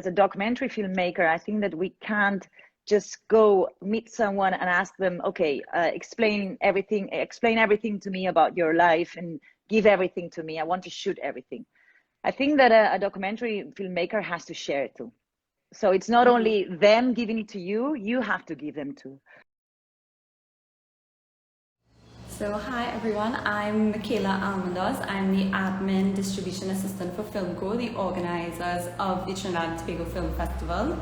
as a documentary filmmaker, I think that we can't just go meet someone and ask them, okay, explain everything to me about your life and give everything to me. I want to shoot everything. I think that a documentary filmmaker has to share it too. So it's not only them giving it to you, you have to give them too. So hi everyone, I'm Michaela Almendoz. I'm the admin distribution assistant for Filmco, the organizers of the Trinidad and Tobago Film Festival.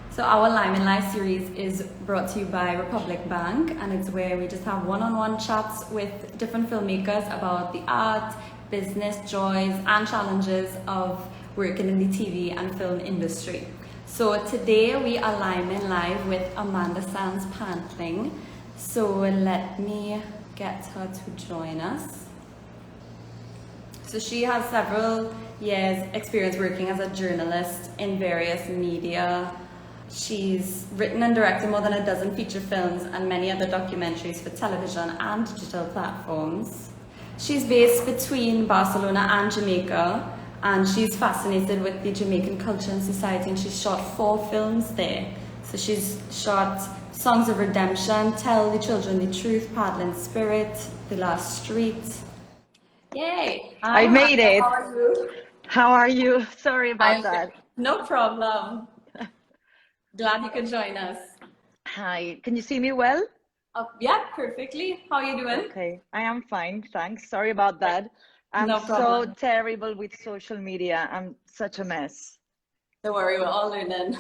So our Limin Live series is brought to you by Republic Bank, and it's where we just have one-on-one chats with different filmmakers about the art, business, joys and challenges of working in the TV and film industry. So today we are Limin Live with Amanda Sans Pantling. So let me get her to join us. So she has several years experience working as a journalist in various media. She's written and directed more than a dozen feature films and many other documentaries for television and digital platforms. She's based between Barcelona and Jamaica, and she's fascinated with the Jamaican culture and society, and she's shot 4 films there. So she's shot Songs of Redemption, Tell the Children the Truth, Paddlin Spirit, The Last Street. Yay! I made it. How are you? How are you? Sorry about that. No problem. Glad you could join us. Hi, can you see me well? Yeah, perfectly. How are you doing? Okay, I am fine, thanks. Sorry about that. I'm No problem. so terrible with social media. I'm such a mess. Don't worry, we're all learning.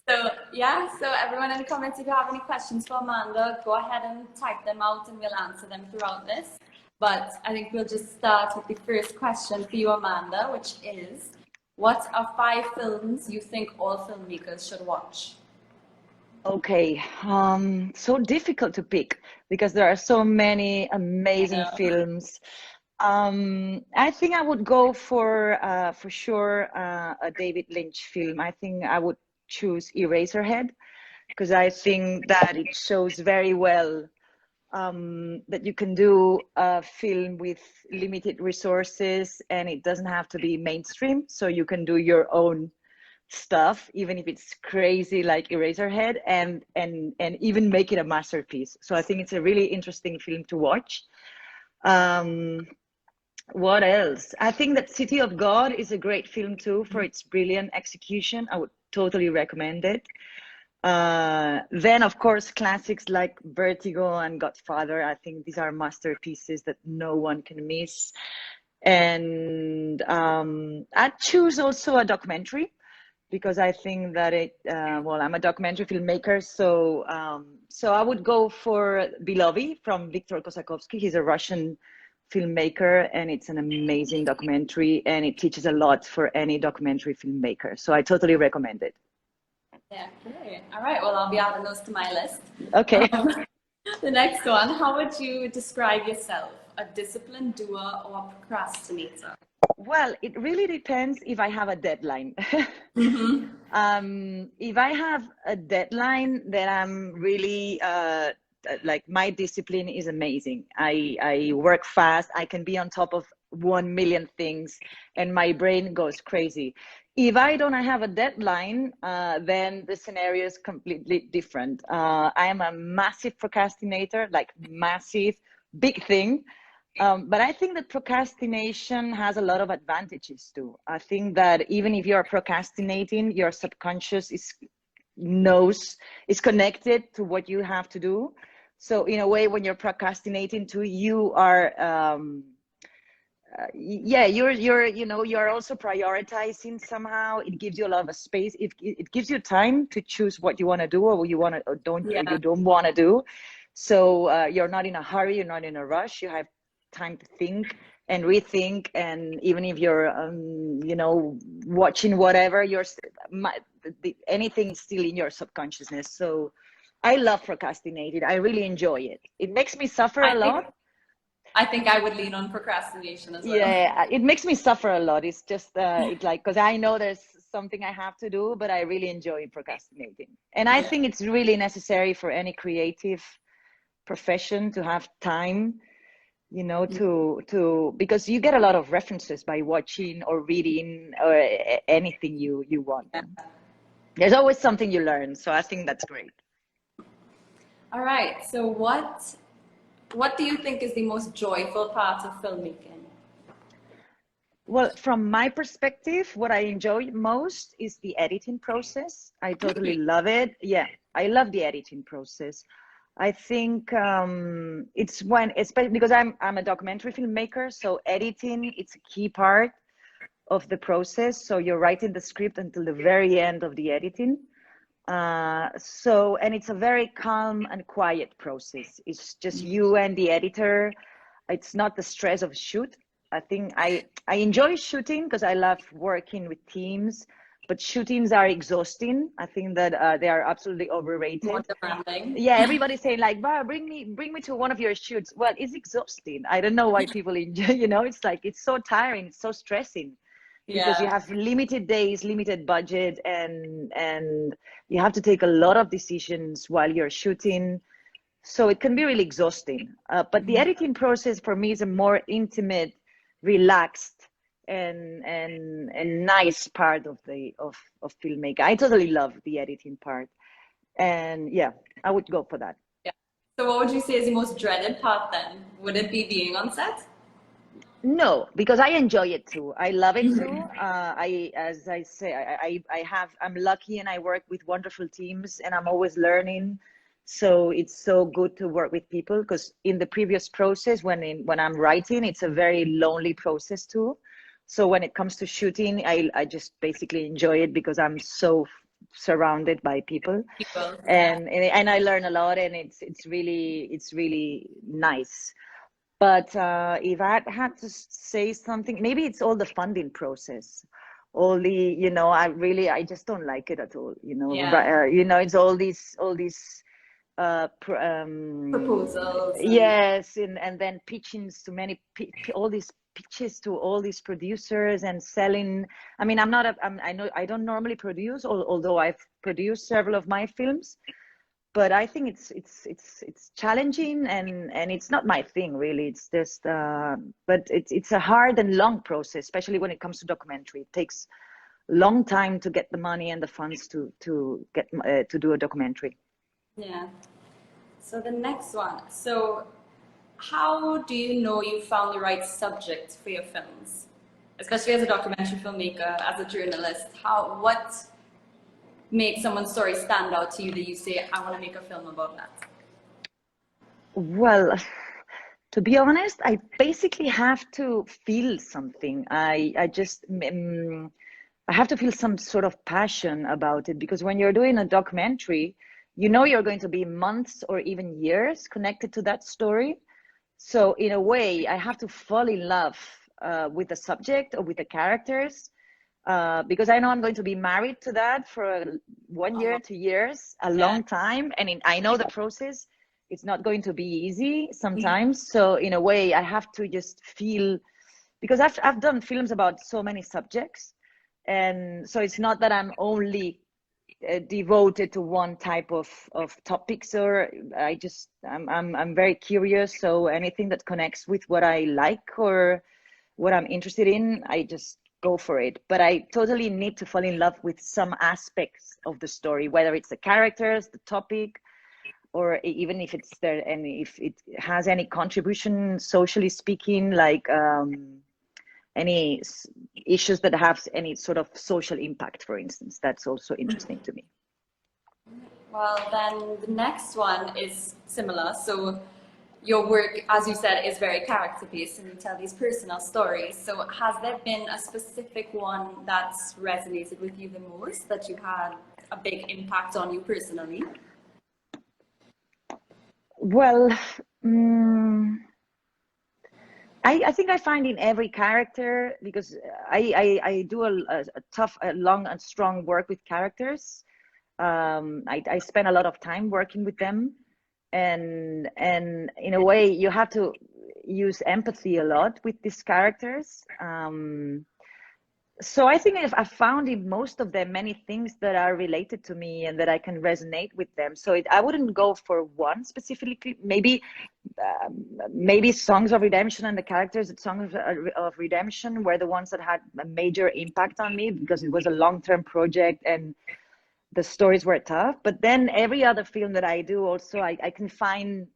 So yeah, so everyone in the comments, if you have any questions for Amanda, go ahead and type them out and we'll answer them throughout this. But I think we'll just start with the first question for you, Amanda, which is, what are 5 films you think all filmmakers should watch? Okay, so difficult to pick because there are so many amazing films. I think I would go for sure a David Lynch film. I think I would choose Eraserhead because I think that it shows very well that you can do a film with limited resources and it doesn't have to be mainstream, so you can do your own stuff even if it's crazy like Eraserhead, and even make it a masterpiece. So I think it's a really interesting film to watch. What else? I think that City of God is a great film too for its brilliant execution. I would totally recommend it. Then of course classics like Vertigo and Godfather. I think these are masterpieces that no one can miss. And I'd choose also a documentary because I think that well, I'm a documentary filmmaker, so so I would go for Beloved from Viktor Kosakovsky. He's a Russian filmmaker, and it's an amazing documentary, and it teaches a lot for any documentary filmmaker. So I totally recommend it. Yeah, great. All right, well, I'll be adding those to my list. Okay. The next one, how would you describe yourself? A disciplined doer or a procrastinator? Well, it really depends if I have a deadline. If I have a deadline, then I'm really like, my discipline is amazing. I work fast. I can be on top of 1 million things and my brain goes crazy. If I don't have a deadline, then the scenario is completely different. I am a massive procrastinator, like massive, big thing. But I think that procrastination has a lot of advantages too. I think that even if you're procrastinating, your subconscious is connected to what you have to do. So in a way, when you're procrastinating too, you are yeah, you're also prioritizing somehow. It gives you a lot of space. It gives you time to choose what you want to do or what you want to or you don't want to do. So you're not in a hurry, you're not in a rush. You have time to think and rethink, and even if you're watching whatever, anything is still in your subconsciousness. So I love procrastinating. I really enjoy it. It makes me suffer a lot. I think I would lean on procrastination as well. Yeah, it makes me suffer a lot. It's just it's like, because I know there's something I have to do, but I really enjoy procrastinating. And I think it's really necessary for any creative profession to have time you know, to because you get a lot of references by watching or reading or anything you want. There's always something you learn, so I think that's great. All right. So what do you think is the most joyful part of filmmaking? Well, from my perspective, what I enjoy most is the editing process. I totally love it. Yeah, I love the editing process. I think it's when, especially because I'm a documentary filmmaker, so editing it's a key part of the process. So you're writing the script until the very end of the editing. And it's a very calm and quiet process. It's just you and the editor. It's not the stress of shoot. I think I enjoy shooting because I love working with teams, but shootings are exhausting. I think that they are absolutely More overrated. demanding. Yeah, everybody's saying like, "Bah, bring me to one of your shoots." Well, it's exhausting. I don't know why people enjoy. You know, it's like it's so tiring, it's so stressing because you Yeah. have limited days, limited budget, and you have to take a lot of decisions while you're shooting. So it can be really exhausting. But the editing process for me is a more intimate, relaxed, and nice part of of filmmaking. I totally love the editing part, and yeah, I would go for that. Yeah. So what would you say is the most dreaded part then? Would it be being on set? No, because I enjoy it too. I love it too. As I say, I'm lucky and I work with wonderful teams and I'm always learning. So it's so good to work with people because in the previous process, when I'm writing, it's a very lonely process too. So when it comes to shooting, I just basically enjoy it because I'm so surrounded by people, People. Yeah. and I learn a lot, and it's really nice. But if I had to say something, maybe it's all the funding process. All the, you know, I just don't like it at all. Yeah. You know, it's all these Proposals and yes, and then pitching to all these pitches to all these producers and selling. I mean, I know I don't normally produce, although I've produced several of my films, but I think it's challenging and it's not my thing really. It's just but it's a hard and long process, especially when it comes to documentary. It takes a long time to get the money and the funds to get to do a documentary. yeah. So the next one. So how do you know you found the right subject for your films? Especially as a documentary filmmaker, as a journalist, what makes someone's story stand out to you that you say, I want to make a film about that? Well, to be honest, I basically have to feel something. I just I have to feel some sort of passion about it because when you're doing a documentary, you know you're going to be months or even years connected to that story. So in a way, I have to fall in love with the subject or with the characters because I know I'm going to be married to that for 1 year, 2 years, a Yeah. long time, and I know the process. It's not going to be easy sometimes. So in a way, I have to just feel because I've done films about so many subjects, and so it's not that I'm only devoted to one type of topics, or I'm very curious. So anything that connects with what I like or what I'm interested in, I just go for it. But I totally need to fall in love with some aspects of the story, whether it's the characters, the topic, or even if it's there and if it has any contribution socially speaking, like any issues that have any sort of social impact, for instance. That's also interesting to me. Well, then the next one is similar. So your work, as you said, is very character-based and you tell these personal stories. So has there been a specific one that's resonated with you the most, that you had a big impact on you personally? Well, I think I find in every character, because I do a tough, a long and strong work with characters. I spend a lot of time working with them, and in a way you have to use empathy a lot with these characters. So I think if I found in most of them many things that are related to me and that I can resonate with them. So I wouldn't go for one specifically. Maybe songs of redemption and the characters at songs of redemption were the ones that had a major impact on me because it was a long-term project and the stories were tough. But then every other film that I do also, I can find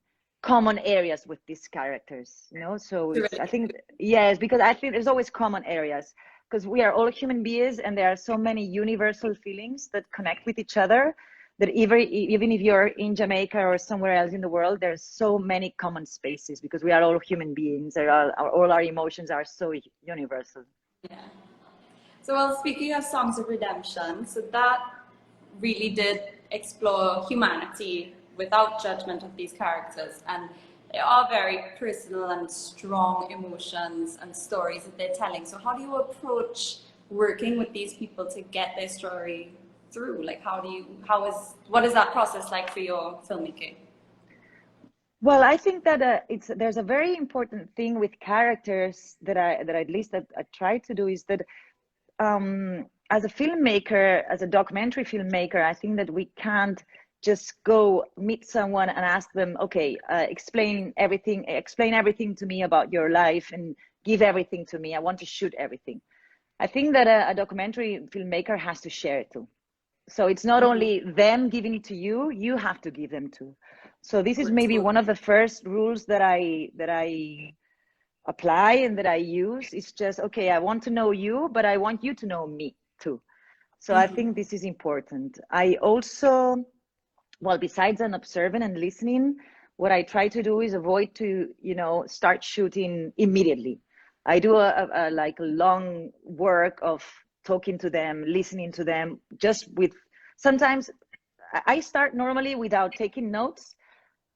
common areas with these characters, you know. So I think, yes, because I think there's always common areas because we are all human beings and there are so many universal feelings that connect with each other that even if you're in Jamaica or somewhere else in the world, there's so many common spaces because we are all human beings. All our emotions are so universal. Yeah. So, well, speaking of songs of redemption, so that really did explore humanity without judgment of these characters, and they are very personal and strong emotions and stories that they're telling. So how do you approach working with these people to get their story through? Like what is that process like for your filmmaking? Well, I think that there's a very important thing with characters that at least I try to do is that as a filmmaker, as a documentary filmmaker, I think that we can't just go meet someone and ask them, okay, explain everything to me about your life and give everything to me. I want to shoot everything. I think that a documentary filmmaker has to share it too. So it's not only them giving it to you, you have to give them too. So this is maybe one of the first rules that I apply and that I use. It's just, okay, I want to know you, but I want you to know me too. So I think this is important. I also, well, besides an observing and listening, what I try to do is avoid to, start shooting immediately. I do a long work of talking to them, listening to them, just with, sometimes I start normally without taking notes.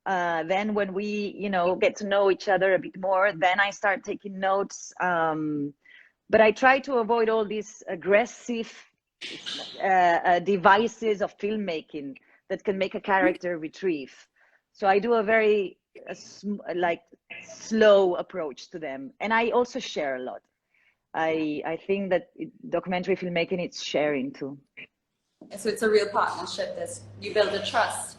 Then when we, get to know each other a bit more, then I start taking notes. But I try to avoid all these aggressive devices of filmmaking that can make a character retrieve. So I do a very slow approach to them, and I also share a lot. I think that documentary filmmaking, it's sharing too. So it's a real partnership. You build a trust.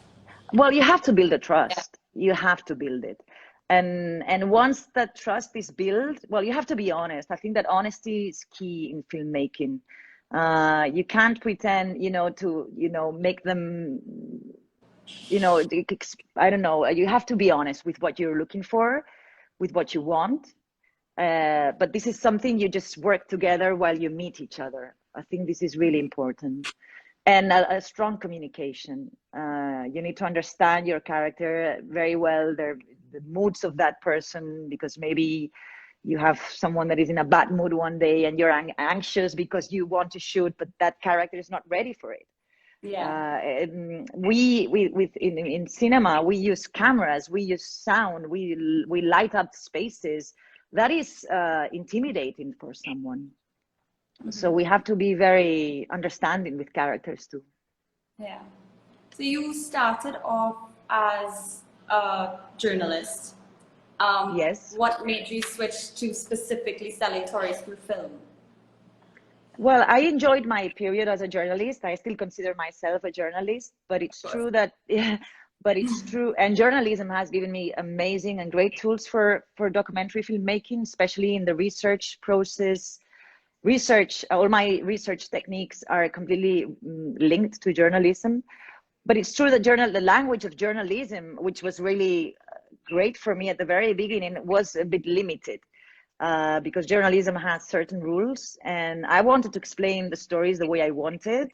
Well, you have to build a trust. You have to build it. And once that trust is built, well, you have to be honest. I think that honesty is key in filmmaking. You can't pretend, to, make them, I don't know. You have to be honest with what you're looking for, with what you want. But this is something you just work together while you meet each other. I think this is really important. And a strong communication. You need to understand your character very well, the moods of that person, because maybe you have someone that is in a bad mood one day and you're anxious because you want to shoot, but that character is not ready for it. Yeah. In cinema, we use cameras, we use sound, we light up spaces. That is intimidating for someone. So we have to be very understanding with characters too. Yeah. So you started off as a journalist. Yes. What made you switch to specifically telling stories through film? Well, I enjoyed my period as a journalist. I still consider myself a journalist, but it's true that, yeah, but it's true. And journalism has given me amazing and great tools for documentary filmmaking, especially in the research process. All my research techniques are completely linked to journalism. But it's true that the language of journalism, which was really great for me at the very beginning, was a bit limited because journalism has certain rules. And I wanted to explain the stories the way I wanted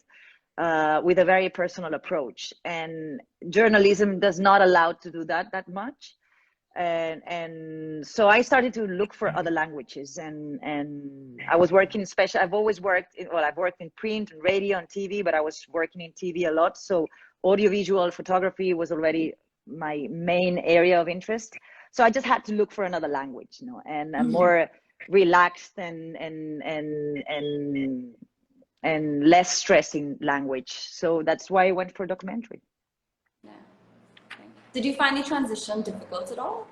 with a very personal approach. And journalism does not allow to do that much. And so I started to look for other languages, and I was working I've always worked I've worked in print and radio and TV, but I was working in TV a lot. So audiovisual photography was already my main area of interest. So I just had to look for another language, and a more relaxed and less stressing language. So that's why I went for documentary. Did you find the transition difficult at all?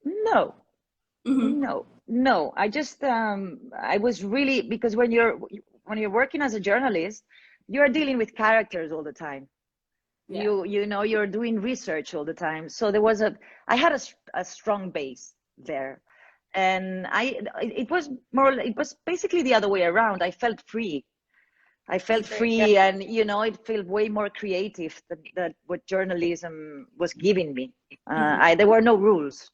No, No, no. I just I was really, because when you're working as a journalist, you're dealing with characters all the time. Yeah. You know, you're doing research all the time. So there was I had a strong base there. And it was more, it was basically the other way around. I felt free. I felt Yeah. free, and you know, it felt way more creative than what journalism was giving me. There were no rules,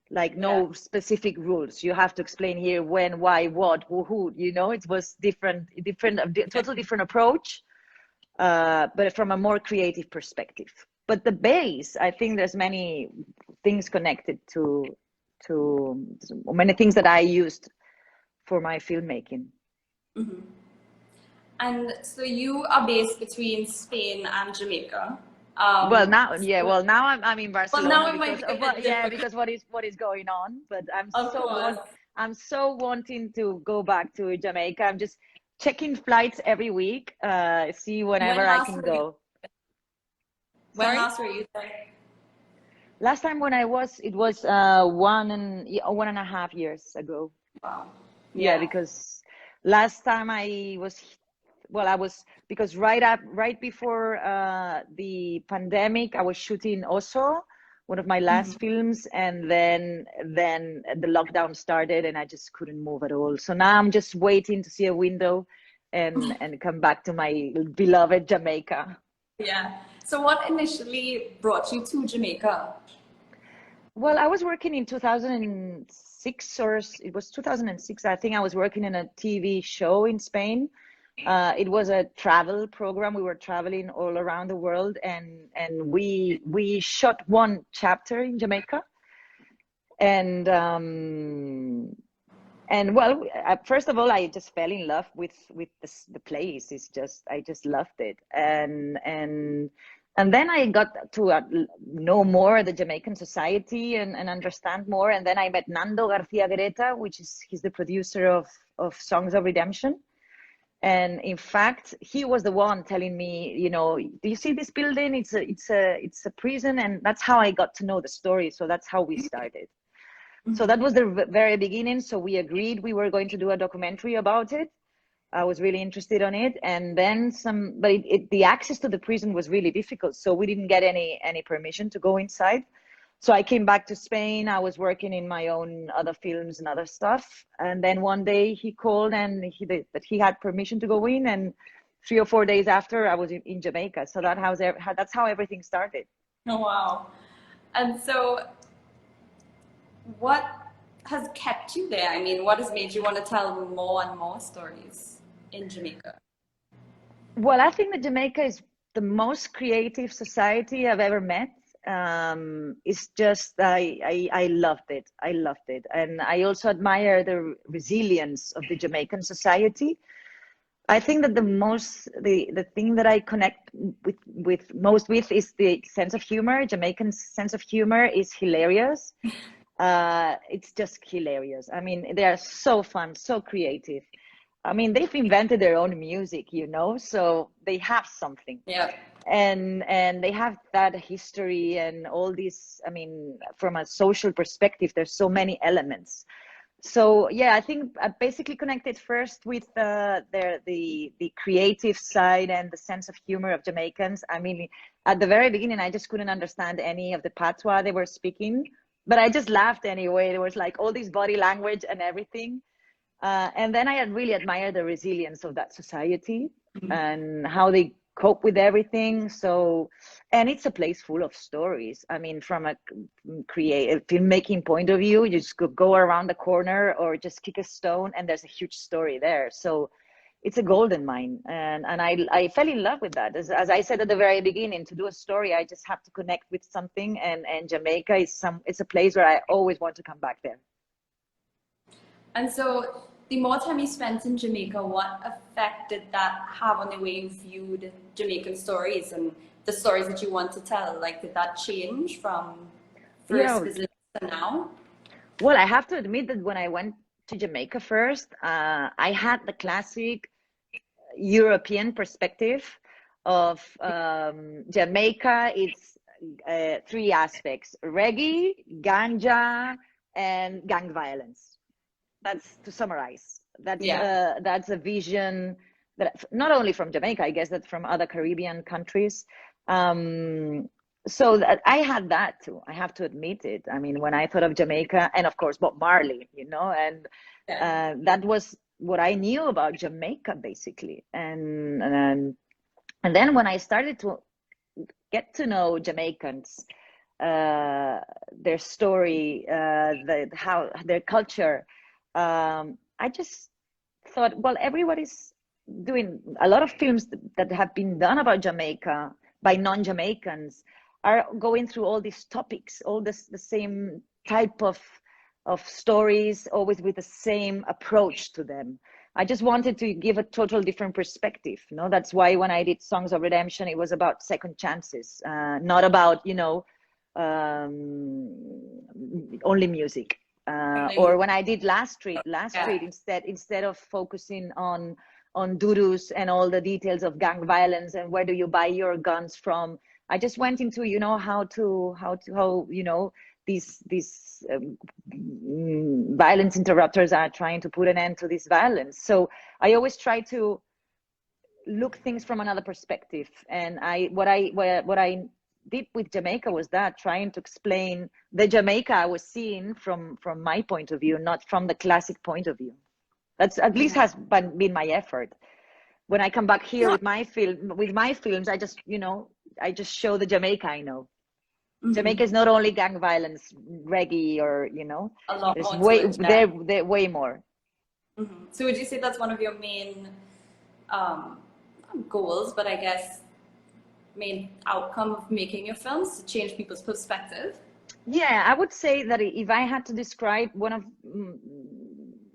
like Yeah. no specific rules. You have to explain here when, why, what, who. You know, it was different, a total different approach, but from a more creative perspective. But the base, I think there's many things connected to many things that I used for my filmmaking. And so you are based between Spain and Jamaica. Well, now, yeah, So, well, now I'm in well, now Barcelona it might because be a of bit yeah, difficult, because what is going on. But of course. I'm so wanting to go back to Jamaica. I'm just checking flights every week, see When whenever I last can were you? go. When Sorry? last were you there? Last time when I was, it was 1.5 years ago. Wow. Yeah, Yeah. because last time I was, well, I was, because right before the pandemic, I was shooting also one of my last films, and then the lockdown started, and I just couldn't move at all. So now I'm just waiting to see a window, and come back to my beloved Jamaica. Yeah. So what initially brought you to Jamaica? Well, I was working in 2006, or it was 2006. I think I was working in a TV show in Spain. It was a travel program. We were traveling all around the world, and we shot one chapter in Jamaica. And well, first of all, I just fell in love with the place. It's just, I just loved it. And then I got to know more the Jamaican society, and understand more. And then I met Nando Garcia Greta, which is, he's the producer of Songs of Redemption. And in fact, he was the one telling me, you know, do you see this building? It's a prison. And that's how I got to know the story. So that's how we started. So that was the very beginning. So we agreed we were going to do a documentary about it. I was really interested on it. And then but the access to the prison was really difficult. So we didn't get any permission to go inside. So I came back to Spain. I was working in my own other films and other stuff. And then one day he called, and that he had permission to go in. And 3 or 4 days after, I was in Jamaica. So that's how everything started. Oh, wow. And so what has kept you there? I mean, what has made you want to tell more and more stories in Jamaica? Well, I think that Jamaica is the most creative society I've ever met. It's just, I loved it. I loved it. And I also admire the resilience of the Jamaican society. I think that the thing that I connect with most with is the sense of humor. Jamaican sense of humor is hilarious. It's just hilarious. I mean, they are so fun, so creative. I mean, they've invented their own music, you know, so they have something. Yeah. And they have that history and all these. I mean, from a social perspective, there's so many elements. So yeah, I think I basically connected first with the creative side and the sense of humor of Jamaicans. I mean, at the very beginning, I just couldn't understand any of the patois they were speaking, but I just laughed anyway. There was like all this body language and everything. And then I had really admired the resilience of that society and how they cope with everything. So, and it's a place full of stories. I mean, from a creative filmmaking point of view, you just go around the corner or just kick a stone, and there's a huge story there. So it's a golden mine. And I fell in love with that. As I said at the very beginning, to do a story, I just have to connect with something. And Jamaica it's a place where I always want to come back there. And so the more time you spent in Jamaica, what effect did that have on the way you viewed Jamaican stories and the stories that you want to tell? Like, did that change from first visit to now? Well, I have to admit that when I went to Jamaica first, I had the classic European perspective of Jamaica. It's three aspects: reggae, ganja, and gang violence. That's to summarize. Yeah. That's a vision that not only from Jamaica, I guess that from other Caribbean countries. So that I had that too. I have to admit it. I mean, when I thought of Jamaica, and of course Bob Marley, you know, and Yeah. that was what I knew about Jamaica basically. And then when I started to get to know Jamaicans, their story, how their culture, I just thought, well, everybody's doing a lot of films that have been done about Jamaica by non-Jamaicans are going through all these topics, all this the same type of stories, always with the same approach to them. I just wanted to give a total different perspective. You know, that's why when I did Songs of Redemption, it was about second chances, not about, you know, only music. Or when I did Last Street, instead of focusing on doodoo's and all the details of gang violence and where do you buy your guns from, I just went into, you know, how you know, these violence interrupters are trying to put an end to this violence. So I always try to look things from another perspective. And what I did with Jamaica was that, trying to explain the Jamaica I was seeing from my point of view, not from the classic point of view. That's at least has been my effort. When I come back here with my films, I just, you know, I just show the Jamaica I know. Jamaica is not only gang violence, reggae, or, you know, A lot there's more to it, yeah. they're way more. So would you say that's one of your main not goals, but I guess main outcome of making your films, to change people's perspective? Yeah, I would say that if I had to describe one of,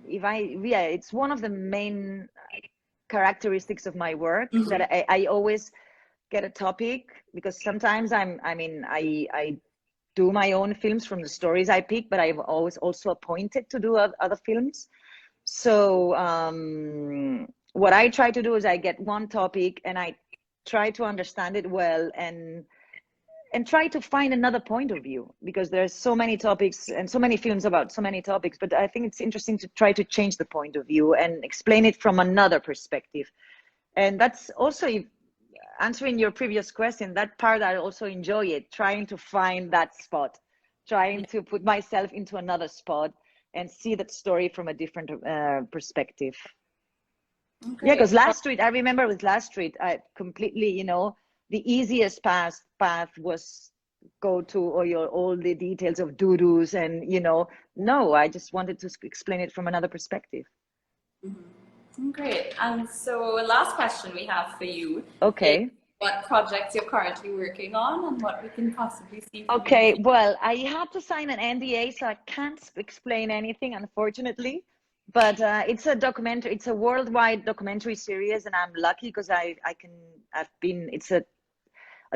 it's one of the main characteristics of my work, that I always get a topic, because sometimes I do my own films from the stories I pick, but I've always also appointed to do other films. So what I try to do is I get one topic and I try to understand it well, and try to find another point of view, because there's so many topics and so many films about so many topics, but I think it's interesting to try to change the point of view and explain it from another perspective. And that's also, answering your previous question, that part I also enjoy it, trying to find that spot, trying to put myself into another spot and see that story from a different perspective. Okay. Yeah, because Last Street, I remember with Last Street, I completely, you know, the easiest path was go to all the details of doodoo's, and, you know, no, I just wanted to explain it from another perspective. Great. And so last question we have for you. Okay. Is what projects you're currently working on and what we can possibly see from Okay, you. well, I had to sign an NDA, so I can't explain anything, unfortunately. But it's a documentary, it's a worldwide documentary series, and I'm lucky because it's a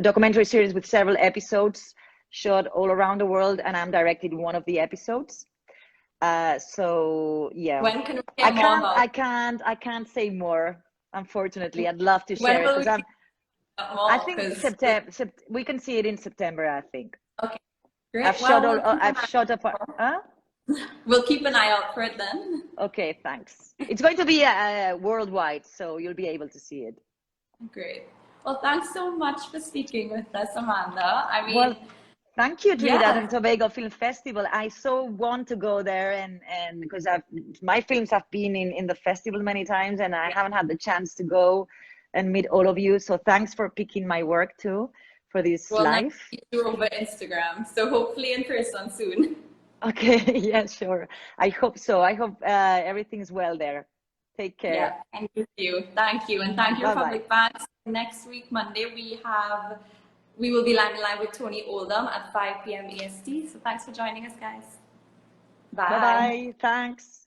documentary series with several episodes shot all around the world, and I'm directing one of the episodes. So yeah, when can we hear more about? I can't say more, unfortunately. I'd love to share it, because I think September. We can see it in September, I think. Okay, great. I've shot a part. We'll keep an eye out for it then. Okay, thanks. It's going to be worldwide, so you'll be able to see it. Great. Well, thanks so much for speaking with us, Amanda. I mean, well, thank you, Trinidad and Tobago Film Festival. I so want to go there, and because my films have been in the festival many times, and I haven't had the chance to go and meet all of you. So thanks for picking my work too for this live. You're over Instagram, so hopefully in person soon. Okay, yeah, sure. I hope so. I hope everything's well there. Take care. Yeah, thank you. Thank you. And thank you, Public Banks. Next week, Monday, we will be live with Tony Oldham at 5 p.m. EST. So thanks for joining us, guys. Bye. Bye-bye. Thanks.